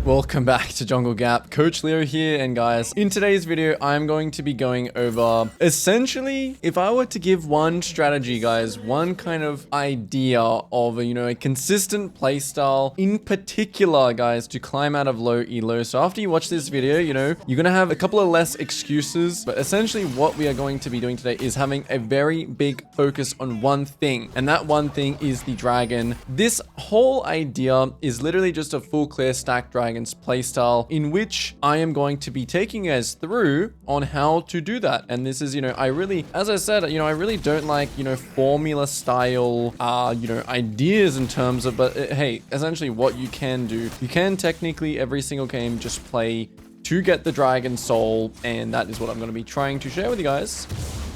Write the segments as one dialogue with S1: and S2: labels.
S1: Welcome back to Jungle Gap. Coach Leo here, and guys, in today's video, I'm going to be going over essentially, if I were to give one strategy, guys, one kind of idea of a consistent playstyle in particular, guys, to climb out of low elo. So after you watch this video, you're gonna have a couple of less excuses, but essentially what we are going to be doing today is having a very big focus on one thing, and that one thing is the dragon. This whole idea is literally just a full clear stack dragon's playstyle, in which I am going to be taking you guys through on how to do that. And this is, I really, as I said, I really don't like, formula style, ideas in terms of, but hey, essentially what you can do, you can technically every single game just play to get the dragon soul, and that is what I'm going to be trying to share with you guys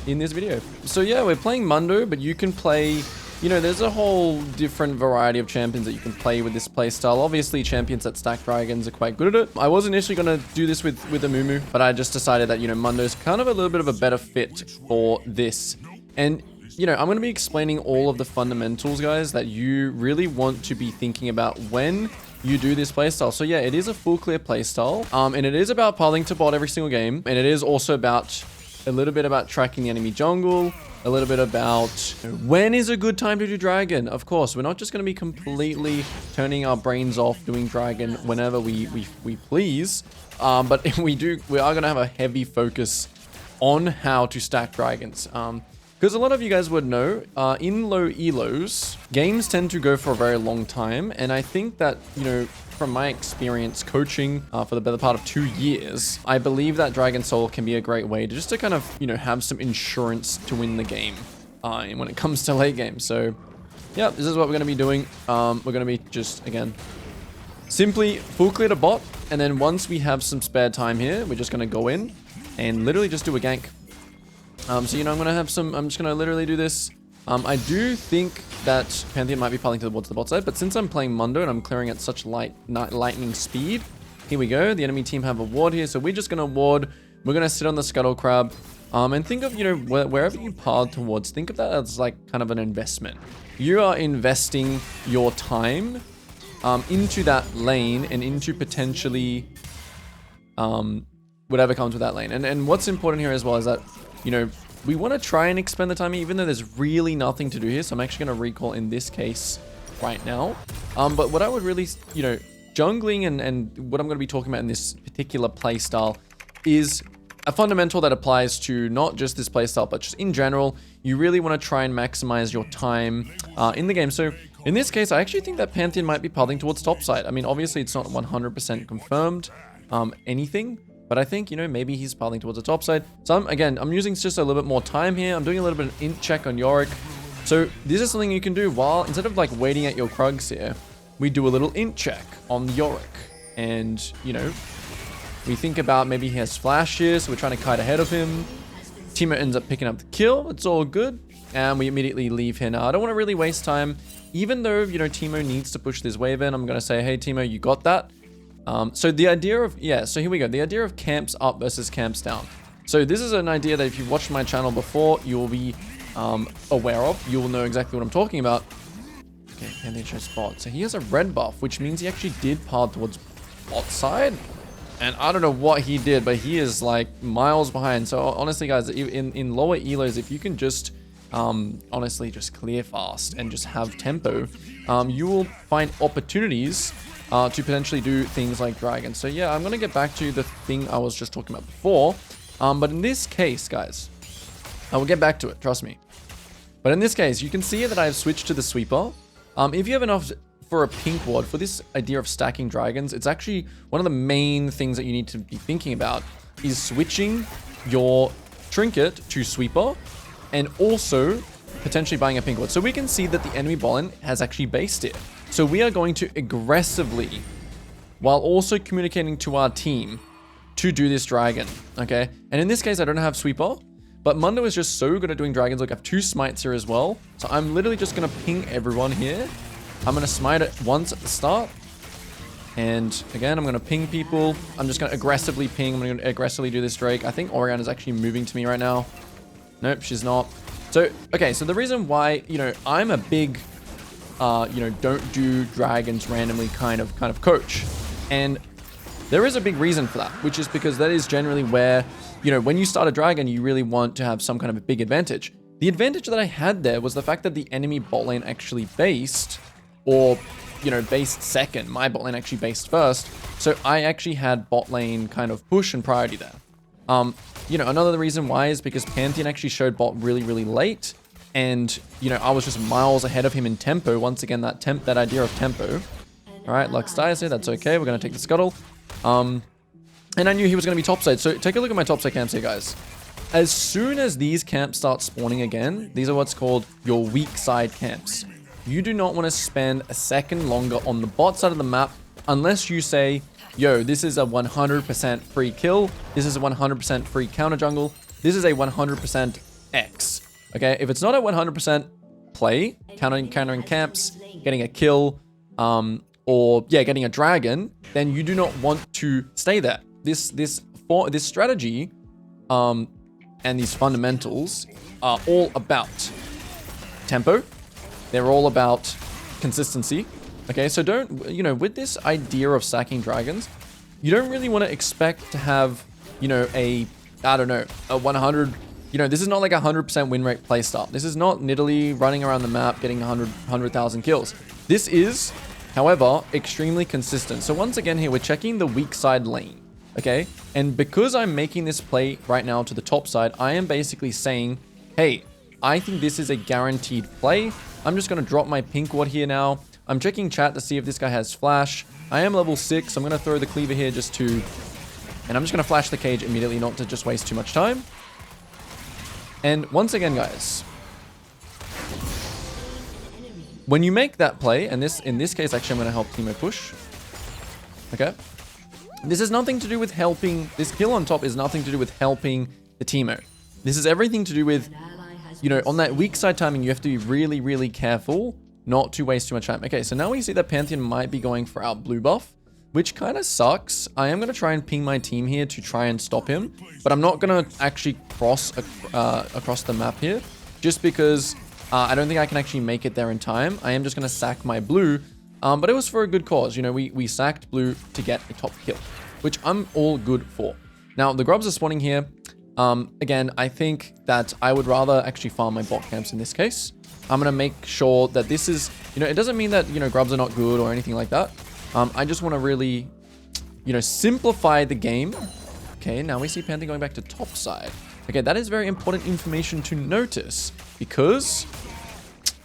S1: in this video. So yeah, we're playing Mundo, but you can play, there's a whole different variety of champions that you can play with this playstyle. Obviously, champions that stack dragons are quite good at it. I was initially going to do this with Amumu, but I just decided that, Mundo's kind of a little bit of a better fit for this. And, I'm going to be explaining all of the fundamentals, guys, that you really want to be thinking about when you do this playstyle. So yeah, it is a full clear playstyle, and it is about piling to bot every single game, and it is also about a little bit about tracking the enemy jungle, a little bit about when is a good time to do dragon. Of course, we're not just going to be completely turning our brains off doing dragon whenever we please, but we are going to have a heavy focus on how to stack dragons. Because a lot of you guys would know, in low elos, games tend to go for a very long time, and I think that, from my experience coaching for the better part of 2 years, I believe that Dragon Soul can be a great way to just to kind of, have some insurance to win the game when it comes to late game. So yeah, this is what we're going to be doing. We're going to be just, again, simply full clear to bot. And then once we have some spare time here, we're just going to go in and literally just do a gank. So, I'm just going to literally do this. I do think that Pantheon might be piling towards the bot side, but since I'm playing Mundo and I'm clearing at such lightning speed, here we go. The enemy team have a ward here, so we're just going to ward. We're going to sit on the Scuttle Crab, and think of, wherever you pile towards, think of that as like kind of an investment. You are investing your time into that lane and into potentially whatever comes with that lane. And what's important here as well is that, we want to try and expend the time, even though there's really nothing to do here. So I'm actually going to recall in this case right now. But what I would really, jungling and what I'm going to be talking about in this particular playstyle is a fundamental that applies to not just this playstyle, but just in general. You really want to try and maximize your time in the game. So in this case, I actually think that Pantheon might be piling towards topside. I mean, obviously it's not 100% confirmed anything, but I think, maybe he's piling towards the top side. So I'm using just a little bit more time here. I'm doing a little bit of int check on Yorick. So this is something you can do while, instead of like waiting at your Krugs here, we do a little int check on Yorick. And, we think about maybe he has flash here, so we're trying to kite ahead of him. Teemo ends up picking up the kill. It's all good. And we immediately leave here now. I don't want to really waste time. Even though, Teemo needs to push this wave in, I'm going to say, hey, Teemo, you got that. So the idea of, so here we go. The idea of camps up versus camps down. So this is an idea that if you've watched my channel before, you will be aware of. You will know exactly what I'm talking about. Okay, Pantheon shows bot. So he has a red buff, which means he actually did pile towards bot side. And I don't know what he did, but he is like miles behind. So honestly, guys, in lower elos, if you can just honestly just clear fast and just have tempo, you will find opportunities to potentially do things like dragon. So yeah, I'm going to get back to the thing I was just talking about before. But in this case, guys, I will get back to it, trust me. But in this case, you can see that I have switched to the sweeper. If you have enough for a pink ward, for this idea of stacking dragons, it's actually one of the main things that you need to be thinking about is switching your trinket to sweeper and also potentially buying a pink ward. So we can see that the enemy bot has actually based it. So we are going to aggressively, while also communicating to our team, to do this dragon, okay? And in this case, I don't have sweeper, but Mundo is just so good at doing dragons. Look, I have 2 smites here as well. So I'm literally just going to ping everyone here. I'm going to smite it once at the start. And again, I'm going to ping people. I'm just going to aggressively ping. I'm going to aggressively do this Drake. I think Orion is actually moving to me right now. Nope, she's not. So, okay, so the reason why, I'm a big don't do dragons randomly kind of coach. And There is a big reason for that, which is because that is generally where, you know, when you start a dragon, you really want to have some kind of a big advantage. The advantage that I had there was the fact that the enemy bot lane actually based, or, you know, based second. My bot lane actually based first. So I actually had bot lane kind of push and priority there. You know, another reason why is because Pantheon actually showed bot really, really late. And, you know, I was just miles ahead of him in tempo. Once again, that idea of tempo. All right, Lux dies here. That's okay. We're going to take the scuttle. And I knew he was going to be topside. So take a look at my topside camps here, guys. As soon as these camps start spawning again, these are what's called your weak side camps. You do not want to spend a second longer on the bot side of the map unless you say, yo, this is a 100% free kill. This is a 100% free counter jungle. This is a 100% X. Okay, if it's not a 100% play, countering camps, getting a kill, or yeah, getting a dragon, then you do not want to stay there. This strategy, and these fundamentals are all about tempo. They're all about consistency. Okay, so don't, you know, with this idea of sacking dragons, you don't really want to expect to have, you know, a 100, you know, this is not like a 100% win rate playstyle. This is not Nidalee running around the map getting 100,000 kills. This is, however, extremely consistent. So once again here, we're checking the weak side lane, okay? And because I'm making this play right now to the top side, I am basically saying, hey, I think this is a guaranteed play. I'm just going to drop my pink ward here now. I'm checking chat to see if this guy has flash. I am level 6. I'm going to throw the cleaver here just to... And I'm just going to flash the cage immediately, not to just waste too much time. And once again, guys, when you make that play, and in this case, actually, I'm going to help Teemo push. Okay. This is nothing to do with helping... This kill on top is nothing to do with helping the Teemo. This is everything to do with, you know, on that weak side timing, you have to be really, really careful not to waste too much time. Okay, so now we see that Pantheon might be going for our blue buff, which kind of sucks. I am going to try and ping my team here to try and stop him, but I'm not going to actually cross across the map here, just because I don't think I can actually make it there in time. I am just going to sack my blue, but it was for a good cause. You know, we sacked blue to get a top kill, which I'm all good for. Now, the grubs are spawning here. Again, I think that I would rather actually farm my bot camps in this case. I'm going to make sure that this is, you know, it doesn't mean that, you know, grubs are not good or anything like that. I just want to really, you know, simplify the game. Okay, now we see Pantheon going back to top side. Okay, that is very important information to notice because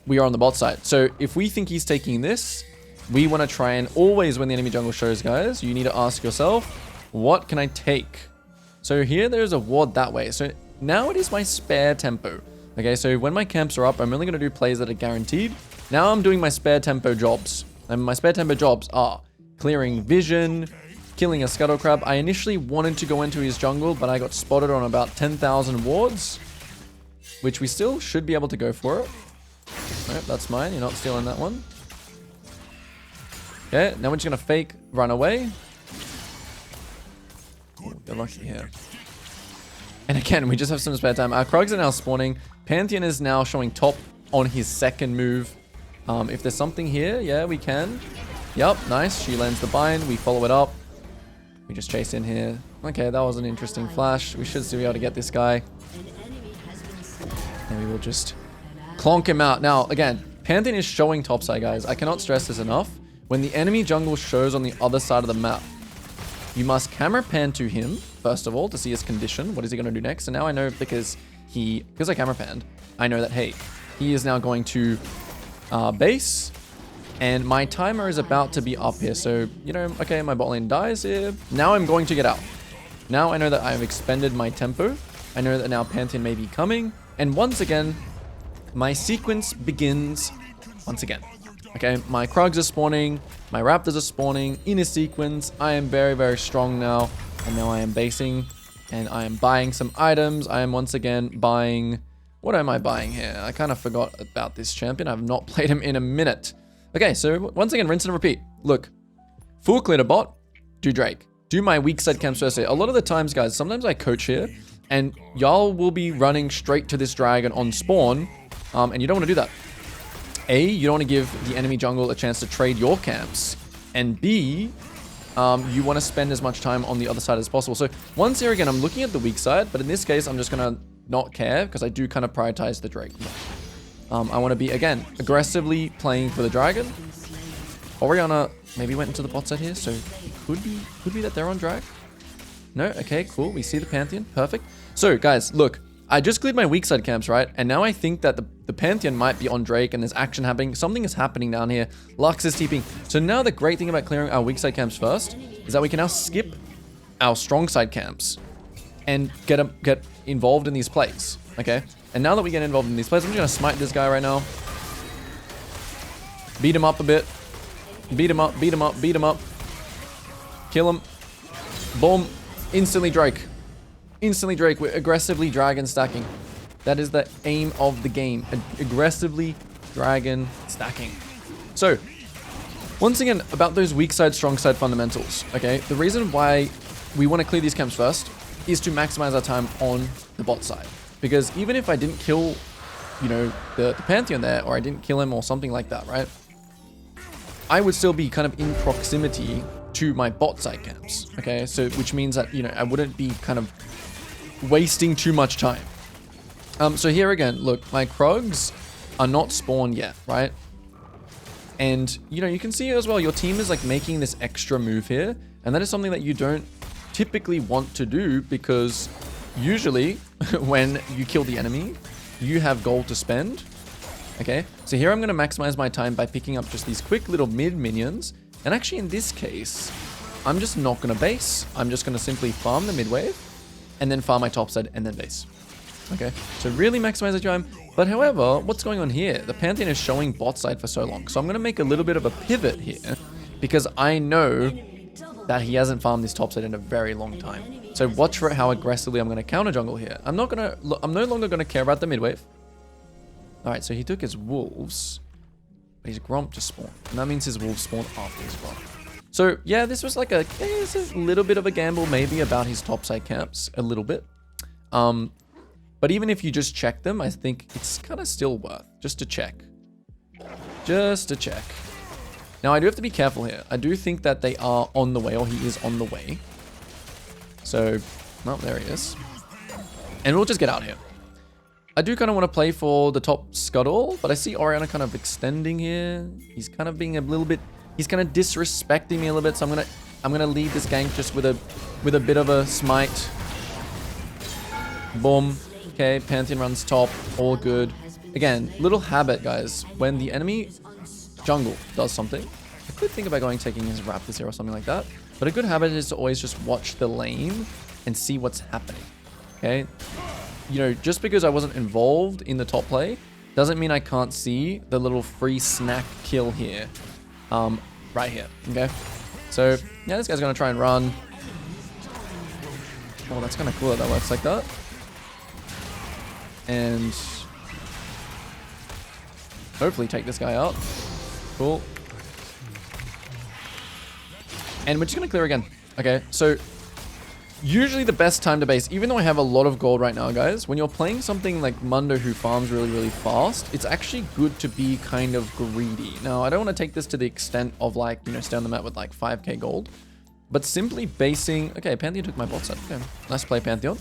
S1: we are on the bot side. So if we think he's taking this, we want to try and always, when the enemy jungle shows, guys, you need to ask yourself, what can I take? So here there's a ward that way. So now it is my spare tempo. Okay, so when my camps are up, I'm only going to do plays that are guaranteed. Now I'm doing my spare tempo jobs. And my spare tempo jobs are clearing vision, killing a scuttle crab. I initially wanted to go into his jungle, but I got spotted on about 10,000 wards, which we still should be able to go for it. Nope, that's mine. You're not stealing that one. Okay, now we're just going to fake run away. Ooh, they're lucky here. And again, we just have some spare time. Our Krugs are now spawning. Pantheon is now showing top on his second move. If there's something here, yeah, we can. Yep, nice. She lands the bind. We follow it up. We just chase in here. Okay, that was an interesting flash. We should still be able to get this guy. And we will just clonk him out. Now, again, Pantheon is showing topside, guys. I cannot stress this enough. When the enemy jungle shows on the other side of the map, you must camera pan to him, first of all, to see his condition. What is he going to do next? And now I know because I camera panned, I know that, hey, he is now going to base. And my timer is about to be up here. So, you know, okay, my bot lane dies here. Now I'm going to get out. Now I know that I've expended my tempo. I know that now Pantheon may be coming. And once again, my sequence begins once again. Okay, my Krugs are spawning. My Raptors are spawning in a sequence. I am very, very strong now. And now I am basing. And I am buying some items. I am once again buying... What am I buying here? I kind of forgot about this champion. I've not played him in a minute. Okay, so once again, rinse and repeat. Look, full clear to bot, do Drake. Do my weak side camps first here. A lot of the times, guys, sometimes I coach here, and y'all will be running straight to this dragon on spawn, and you don't want to do that. A, you don't want to give the enemy jungle a chance to trade your camps. And B, you want to spend as much time on the other side as possible. So once here again, I'm looking at the weak side, but in this case, I'm just going to not care because I do kind of prioritize the Drake. I want to be, again, aggressively playing for the dragon. Orianna maybe went into the bot side here, so it could be that they're on drag. No? Okay, cool. We see the Pantheon. Perfect. So, guys, look. I just cleared my weak side camps, right? And now I think that the Pantheon might be on Drake and there's action happening. Something is happening down here. Lux is TPing. So now the great thing about clearing our weak side camps first is that we can now skip our strong side camps and get involved in these plays, okay? And now that we get involved in these plays, I'm just going to smite this guy right now. Beat him up a bit. Beat him up, beat him up, beat him up. Kill him. Boom. Instantly Drake. Instantly Drake. We're aggressively dragon stacking. That is the aim of the game. Aggressively dragon stacking. So, once again, about those weak side, strong side fundamentals, okay? The reason why we want to clear these camps first is to maximize our time on the bot side. Because even if I didn't kill, you know, the Pantheon there, or I didn't kill him or something like that, right? I would still be kind of in proximity to my bot side camps, okay? So, which means that, you know, I wouldn't be kind of wasting too much time. So here again, look, my Krugs are not spawned yet, right? And, you know, you can see as well, your team is like making this extra move here. And that is something that you don't typically want to do because usually when you kill the enemy, you have gold to spend. Okay, so here I'm going to maximize my time by picking up just these quick little mid minions. And actually in this case, I'm just not going to base. I'm just going to simply farm the mid wave and then farm my top side and then base. Okay, so really maximize the time. But however, what's going on here? The Pantheon is showing bot side for so long. So I'm going to make a little bit of a pivot here because I know that he hasn't farmed this top side in a very long time. So watch for how aggressively I'm going to counter jungle here. I'm no longer going to care about the mid wave. All right, so he took his wolves, but his Gromp just spawned. And that means his wolves spawned after his Gromp. So yeah, this was like a little bit of a gamble maybe about his topside camps, a little bit. But even if you just check them, I think it's kind of still worth just to check. Just to check. Now I do have to be careful here. I do think that they are on the way, or he is on the way. So, well, there he is. And we'll just get out here. I do kind of want to play for the top scuttle, but I see Orianna kind of extending here. He's kind of being a little bit, he's kind of disrespecting me a little bit, so I'm gonna lead this gank just with a bit of a smite. Boom. Okay, Pantheon runs top, all good. Again, little habit, guys. When the enemy jungle does something, I could think about taking his Raptors here or something like that. But a good habit is to always just watch the lane and see what's happening. Okay. You know, just because I wasn't involved in the top play doesn't mean I can't see the little free snack kill here. Right here. Okay. So, yeah, this guy's going to try and run. Oh, that's kind of cool that that works like that. And hopefully take this guy out. Cool. And we're just going to clear again. Okay, so usually the best time to base, even though I have a lot of gold right now, guys, when you're playing something like Mundo who farms really, really fast, it's actually good to be kind of greedy. Now, I don't want to take this to the extent of like, you know, stay on the map with like 5k gold, but simply basing... Okay, Pantheon took my bot set. Okay, nice play, Pantheon.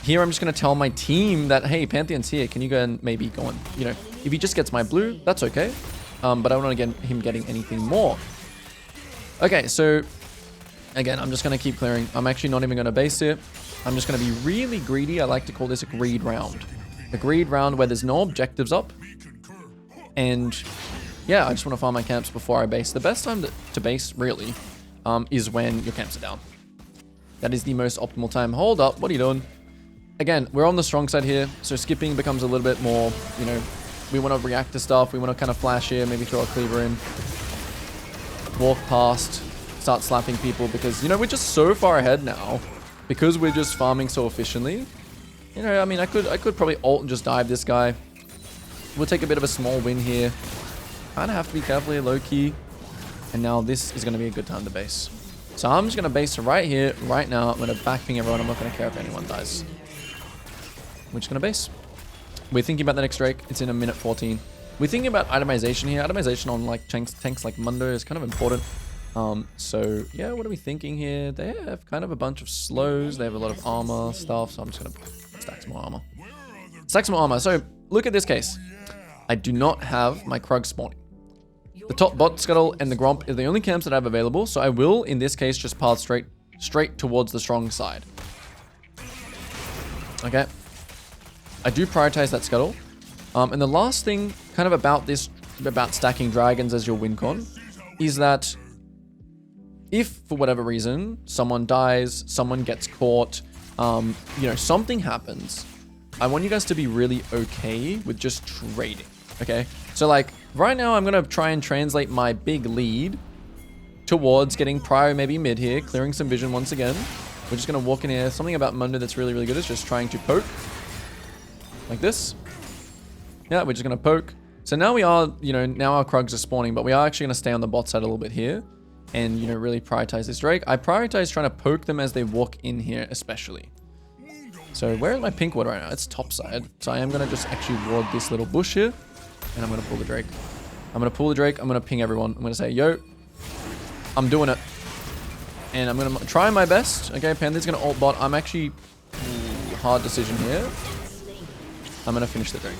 S1: Here, I'm just going to tell my team that, hey, Pantheon's here. Can you go and maybe go and, you know, if he just gets my blue, that's okay. But I don't want to get him getting anything more. Okay, so again, I'm just going to keep clearing. I'm actually not even going to base it. I'm just going to be really greedy. I like to call this a greed round. A greed round where there's no objectives up. And yeah, I just want to farm my camps before I base. The best time to base, really, is when your camps are down. That is the most optimal time. Hold up. What are you doing? Again, we're on the strong side here, so skipping becomes a little bit more, you know, we want to react to stuff. We want to kind of flash here, maybe throw a cleaver in. Walk past, start slapping people because, you know, we're just so far ahead now because we're just farming so efficiently. You know, I mean, I could probably ult and just dive this guy. We'll take a bit of a small win here. Kind of have to be careful here, low key. And now this is going to be a good time to base. So I'm just going to base right here, right now. I'm going to back ping everyone. I'm not going to care if anyone dies. We're just going to base. We're thinking about the next Drake. It's in a minute 14. We're thinking about itemization here. Itemization on like tanks like Mundo is kind of important. So yeah, what are we thinking here? They have kind of a bunch of slows. They have a lot of armor stuff. So I'm just gonna stack some more armor. Stack some more armor. So look at this case. I do not have my Krug spawning. The top bot scuttle and the Gromp are the only camps that I have available. So I will, in this case, just path straight towards the strong side. Okay. I do prioritize that scuttle. And the last thing kind of about stacking dragons as your win con is that if for whatever reason someone dies, someone gets caught, you know, something happens, I want you guys to be really okay with just trading. Okay. So like right now I'm going to try and translate my big lead towards getting prio maybe mid here, clearing some vision once again. We're just going to walk in here. Something about Mundo that's really, really good is just trying to poke like this. Yeah, we're just going to poke. So now we are, you know, now our Krugs are spawning, but we are actually going to stay on the bot side a little bit here and, you know, really prioritize this Drake. I prioritize trying to poke them as they walk in here, especially. So where is my pink ward right now? It's top side. So I am going to just actually ward this little bush here and I'm going to pull the Drake. I'm going to pull the Drake. I'm going to ping everyone. I'm going to say, yo, I'm doing it. And I'm going to try my best. Okay, Panther's going to ult bot. I'm actually... hard decision here. I'm going to finish the Drake.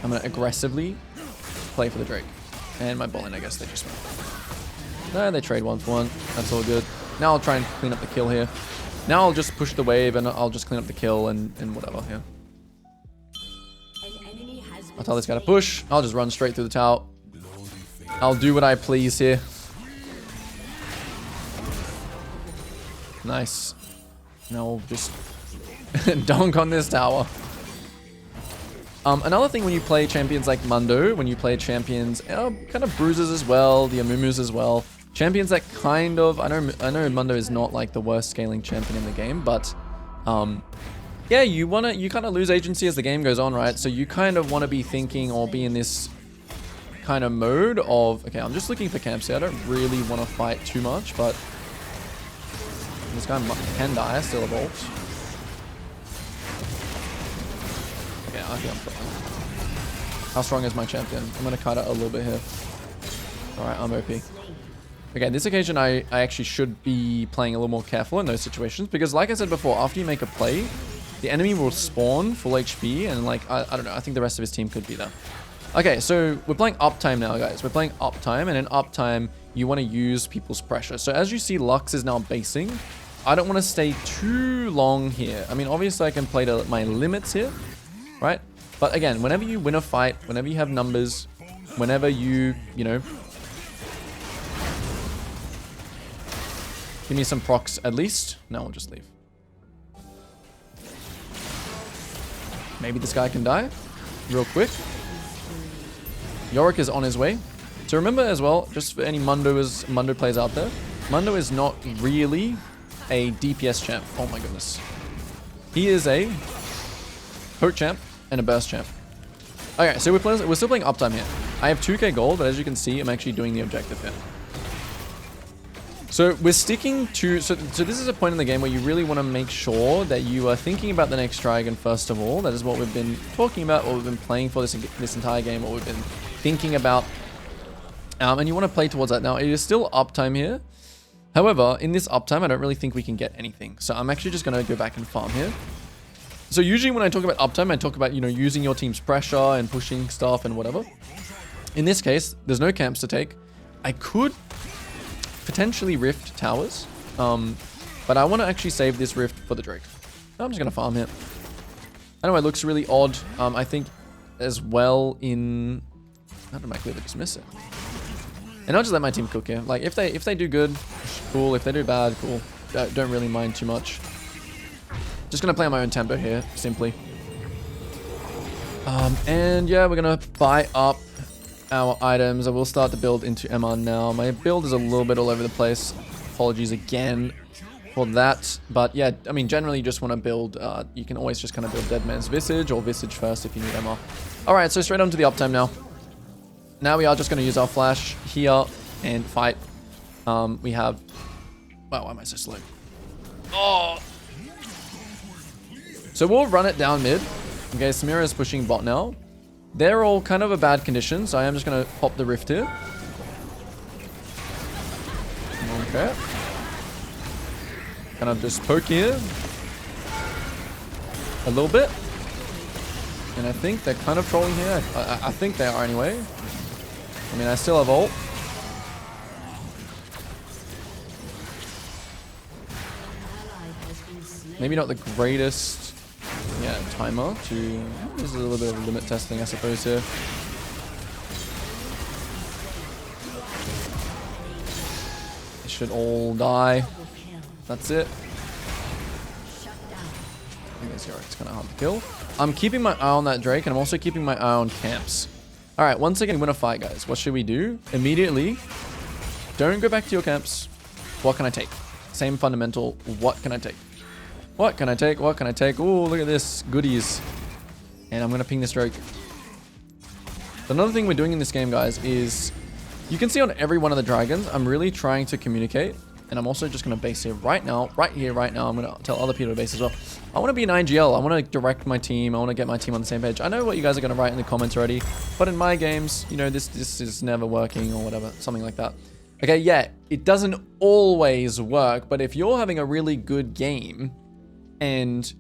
S1: I'm going to aggressively play for the Drake. And my bot, I guess they just went. No, they trade 1-for-1. That's all good. Now I'll try and clean up the kill here. Now I'll just push the wave and I'll just clean up the kill and whatever, yeah. I'll tell this guy to push. I'll just run straight through the tower. I'll do what I please here. Nice. Now we'll just dunk on this tower. Another thing when you play champions like Mundo, when you play champions, kind of Bruisers as well, the Amumu's as well. Champions that kind of, I know Mundo is not like the worst scaling champion in the game, but yeah, you kind of lose agency as the game goes on, right? So you kind of want to be thinking or be in this kind of mode of, okay, I'm just looking for camps here. I don't really want to fight too much, but this guy can die, still evolved. Okay, I think I'm fine. How strong is my champion? I'm going to cut it a little bit here. Alright, I'm OP. Okay, this occasion I actually should be playing a little more careful in those situations because like I said before, after you make a play, the enemy will spawn full HP and like, I don't know, I think the rest of his team could be there. Okay, so we're playing uptime now, guys. We're playing uptime, and in uptime, you want to use people's pressure. So as you see, Lux is now basing. I don't want to stay too long here. I mean, obviously I can play to my limits here, right? But again, whenever you win a fight, whenever you have numbers, whenever you know, give me some procs at least. No, we'll just leave. Maybe this guy can die real quick. Yorick is on his way. So remember as well, just for any Mundo players out there, Mundo is not really a DPS champ. Oh my goodness. He is a poke champ and a burst champ. Okay, so we're still playing uptime here. I have 2k gold, but as you can see, I'm actually doing the objective here. So we're sticking to, so this is a point in the game where you really want to make sure that you are thinking about the next dragon first of all. That is what we've been talking about, what we've been playing for this entire game, what we've been thinking about. And you want to play towards that. Now, it is still uptime here. However, in this uptime, I don't really think we can get anything. So I'm actually just going to go back and farm here. So usually when I talk about uptime, I talk about, you know, using your team's pressure and pushing stuff and whatever. In this case, there's no camps to take. I could potentially rift towers, but I want to actually save this rift for the Drake. I'm just going to farm here. I know it looks really odd. I think as well in... How did my cleaver just miss it? And I'll just let my team cook here. Like, if they do good, cool. If they do bad, cool. Don't really mind too much. Just going to play on my own tempo here, simply. And yeah, we're going to buy up our items. I will start to build into MR now. My build is a little bit all over the place. Apologies again for that. But yeah, I mean, generally you just want to build, you can always just kind of build Dead Man's Visage or Visage first if you need MR. Alright, so straight on to the uptime now. Now we are just going to use our flash here and fight. We have... Wow, why am I so slow? Oh! So we'll run it down mid. Okay, Samira is pushing bot now. They're all kind of a bad condition, so I am just going to pop the rift here. Okay. Kind of just poke here. A little bit. And I think they're kind of trolling here. I think they are anyway. I mean, I still have ult. Maybe not the greatest, yeah, timer to... This is a little bit of limit testing, I suppose, here. They should all die. That's it. I think this Yorik's kind of hard to kill. I'm keeping my eye on that Drake, and I'm also keeping my eye on camps. All right, once again, win a fight, guys. What should we do? Immediately, don't go back to your camps. What can I take? Same fundamental. What can I take? What can I take? What can I take? Oh, look at this. Goodies. And I'm going to ping this Drake. Another thing we're doing in this game, guys, is you can see on every one of the dragons, I'm really trying to communicate. And I'm also just going to base here right now. Right here, right now. I'm going to tell other people to base as well. I want to be an IGL. I want to direct my team. I want to get my team on the same page. I know what you guys are going to write in the comments already. But in my games, you know, this is never working or whatever. Something like that. Okay, yeah. It doesn't always work. But if you're having a really good game... and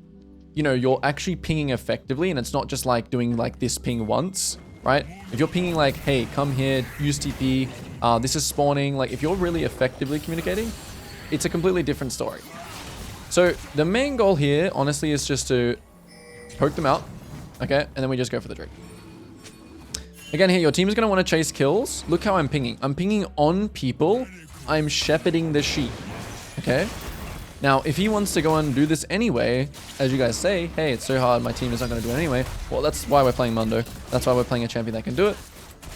S1: you know you're actually pinging effectively, and it's not just like doing like this ping once, right? If you're pinging like, hey, come here, use TP, this is spawning, like if you're really effectively communicating, it's a completely different story. So the main goal here honestly is just to poke them out, okay, and then we just go for the Drake. Again, here your team is going to want to chase kills. Look how I'm pinging on people. I'm shepherding the sheep, okay? Now, if he wants to go and do this anyway, as you guys say, hey, it's so hard, my team is not going to do it anyway. Well, that's why we're playing Mundo. That's why we're playing a champion that can do it.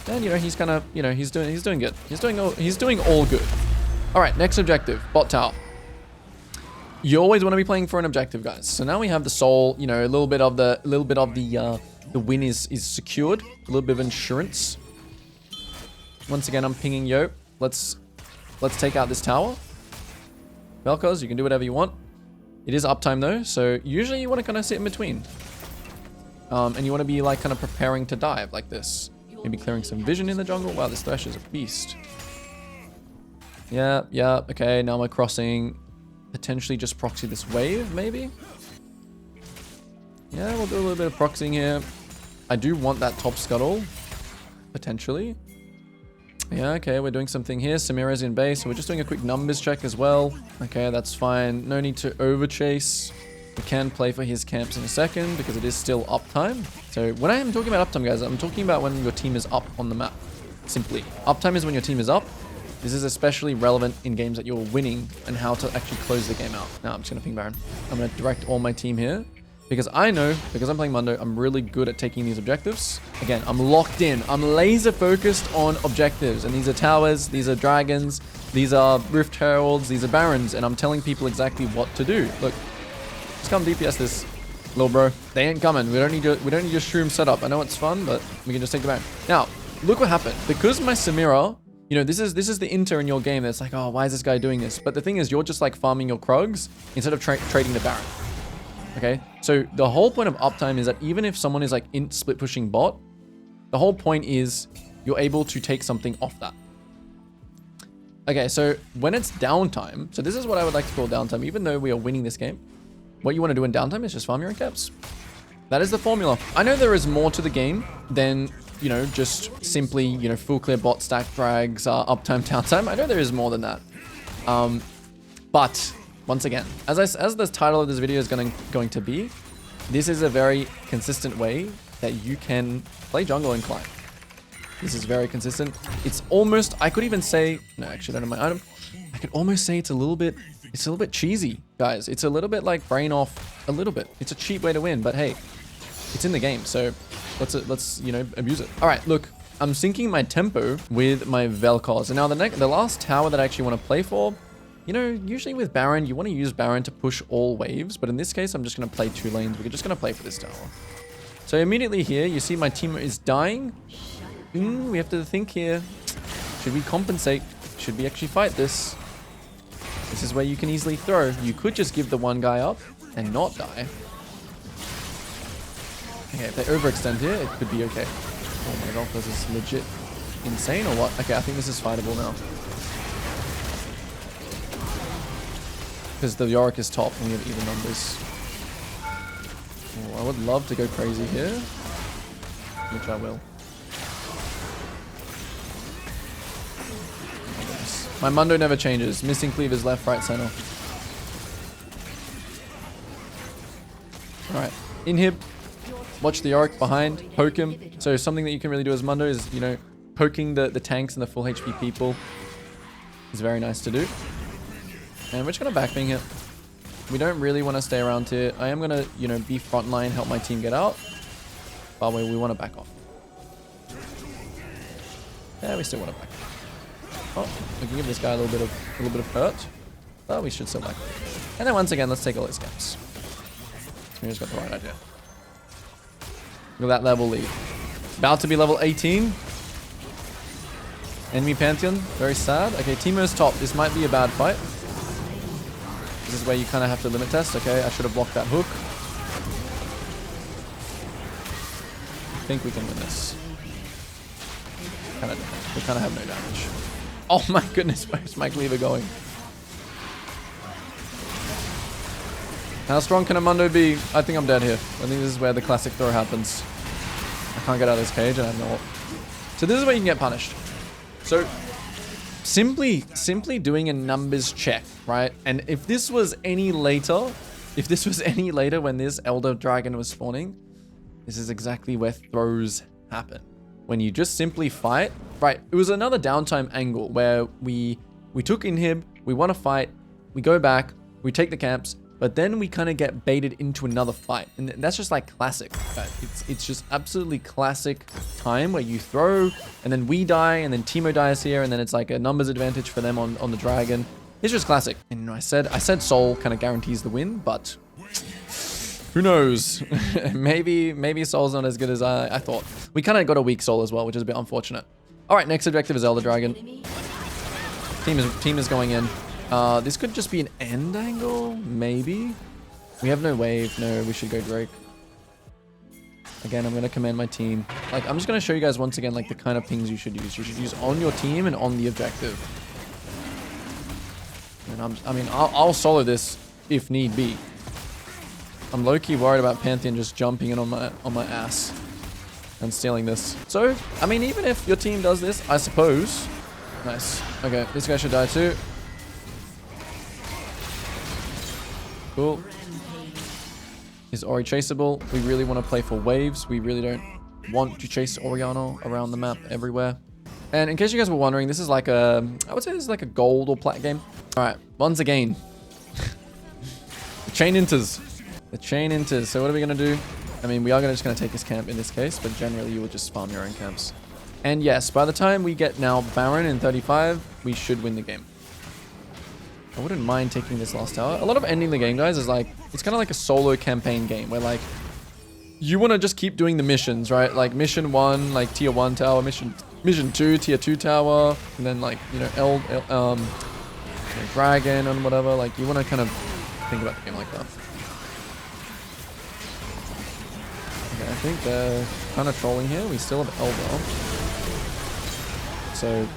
S1: And, you know, he's kind of, you know, he's doing good. He's doing all good. All right, next objective, bot tower. You always want to be playing for an objective, guys. So now we have the soul, you know, a little bit of the win is secured. A little bit of insurance. Once again, I'm pinging Yo. Let's take out this tower. Vel'Koz, you can do whatever you want. It is uptime though, so usually you want to kind of sit in between. And you want to be like kind of preparing to dive like this. Maybe clearing some vision in the jungle. Wow, this Thresh is a beast. Yeah, okay, now we're crossing. Potentially just proxy this wave, maybe? Yeah, we'll do a little bit of proxying here. I do want that top scuttle, potentially. Yeah, okay, we're doing something here. Samira's in base, so we're just doing a quick numbers check as well. Okay, that's fine. No need to overchase. We can play for his camps in a second because it is still uptime. So when I am talking about uptime, guys, I'm talking about when your team is up on the map. Simply. Uptime is when your team is up. This is especially relevant in games that you're winning and how to actually close the game out. Now, I'm just going to ping Baron. I'm going to direct all my team here. Because I know, because I'm playing Mundo, I'm really good at taking these objectives. Again, I'm locked in. I'm laser focused on objectives. And these are towers, these are dragons, these are Rift Heralds, these are Barons. And I'm telling people exactly what to do. Look, just come DPS this, little bro. They ain't coming. We don't need your shroom setup. I know it's fun, but we can just take the Baron. Now, look what happened. Because my Samira, you know, this is the inter in your game that's like, oh, why is this guy doing this? But the thing is, you're just like farming your Krugs instead of trading the Baron. Okay, so the whole point of uptime is that even if someone is like in split pushing bot, the whole point is you're able to take something off that. Okay, so when it's downtime, so this is what I would like to call downtime, even though we are winning this game. What you want to do in downtime is just farm your own caps. That is the formula. I know there is more to the game than, you know, just simply, you know, full clear bot stack drags, uptime, downtime. I know there is more than that. But once again, as the title of this video is going to be, this is a very consistent way that you can play jungle and climb. This is very consistent. It's almost, I could even say, no, actually, I don't have my item. I could almost say it's a little bit cheesy, guys. It's a little bit like brain off a little bit. It's a cheap way to win, but hey, it's in the game, so let's you know, abuse it. All right, look, I'm syncing my tempo with my Vel'Koz. And now the last tower that I actually want to play for, you know, usually with Baron, you want to use Baron to push all waves, but in this case, I'm just going to play 2 lanes. We're just going to play for this tower. So immediately here, you see my team is dying. We have to think here. Should we compensate? Should we actually fight this? This is where you can easily throw. You could just give the one guy up and not die. Okay, if they overextend here, it could be okay. Oh my god, this is legit insane or what? Okay, I think this is fightable now. Because the Yorick is top and we have even numbers. Oh, I would love to go crazy here. Which I will. My Mundo never changes. Missing cleavers left, right, center. Alright. Inhib. Watch the Yorick behind. Poke him. So something that you can really do as Mundo is, you know, poking the tanks and the full HP people is very nice to do. And we're just going to backping it. We don't really want to stay around here. I am going to, you know, be frontline, help my team get out. But we want to back off. Yeah, we still want to back off. Oh, we can give this guy a little bit of hurt. But we should still back off. And then once again, let's take all his camps. We just got the right idea. Look at that level lead. About to be level 18. Enemy Pantheon, very sad. Okay, Teemo's top. This might be a bad fight. This is where you kind of have to limit test. Okay, I should have blocked that hook. I think we can win this. We kind of have no damage. Oh my goodness, where's my cleaver going? How strong can a Mundo be? I think I'm dead here. I think this is where the classic throw happens. I can't get out of this cage and I have no ult. So this is where you can get punished. So simply doing a numbers check, right? And if this was any later when this Elder Dragon was spawning, this is exactly where throws happen. When you just simply fight, right? It was another downtime angle where we took inhib, we want to fight, we go back, we take the camps, but then we kind of get baited into another fight. And that's just like classic. It's just absolutely classic time where you throw and then we die and then Teemo dies here and then it's like a numbers advantage for them on the dragon. It's just classic. And you know, I said Soul kind of guarantees the win, but who knows? maybe Soul's not as good as I thought. We kind of got a weak Soul as well, which is a bit unfortunate. All right, next objective is Elder Dragon. Team is going in. This could just be an end angle, maybe. We have no wave. No, we should go Drake. Again, I'm going to command my team. Like, I'm just going to show you guys once again, like, the kind of pings you should use. You should use on your team and on the objective. And I'll solo this if need be. I'm low-key worried about Pantheon just jumping in on my ass and stealing this. So, I mean, even if your team does this, I suppose. Nice. Okay, this guy should die too. Cool. Is Ori chaseable? We really want to play for waves. We really don't want to chase Orianna around the map everywhere. And in case you guys were wondering, this is like a, I would say this is like a gold or plat game. All right, once again, the chain enters. The chain enters. So what are we going to do? I mean, we are just going to take his camp in this case, but generally you will just farm your own camps. And yes, by the time we get now Baron in 35, we should win the game. I wouldn't mind taking this last tower. A lot of ending the game, guys, is like, it's kind of like a solo campaign game where like, you want to just keep doing the missions, right? Like mission 1, like tier 1 tower, mission 2, tier 2 tower, and then like, you know, dragon and whatever. Like you want to kind of think about the game like that. Okay, I think they're kind of trolling here. We still have Elder. So,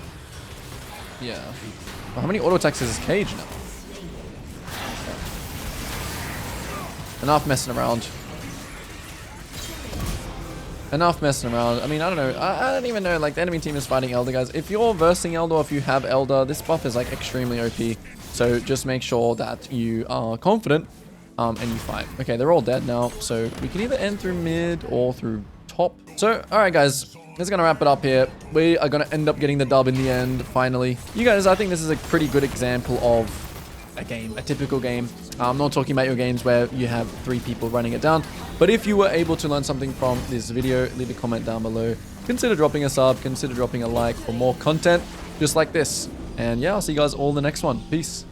S1: yeah. Well, how many auto attacks is this cage now? Okay. Enough messing around. Enough messing around. I mean, I don't know. I don't even know. Like, the enemy team is fighting Elder, guys. If you're versing Elder, if you have Elder, this buff is, like, extremely OP. So, just make sure that you are confident and you fight. Okay, they're all dead now. So, we can either end through mid or through top. So, all right, guys. That's going to wrap it up here. We are going to end up getting the dub in the end, finally. You guys, I think this is a pretty good example of a game, a typical game. I'm not talking about your games where you have 3 people running it down. But if you were able to learn something from this video, leave a comment down below. Consider dropping a sub, consider dropping a like for more content just like this. And yeah, I'll see you guys all in the next one. Peace.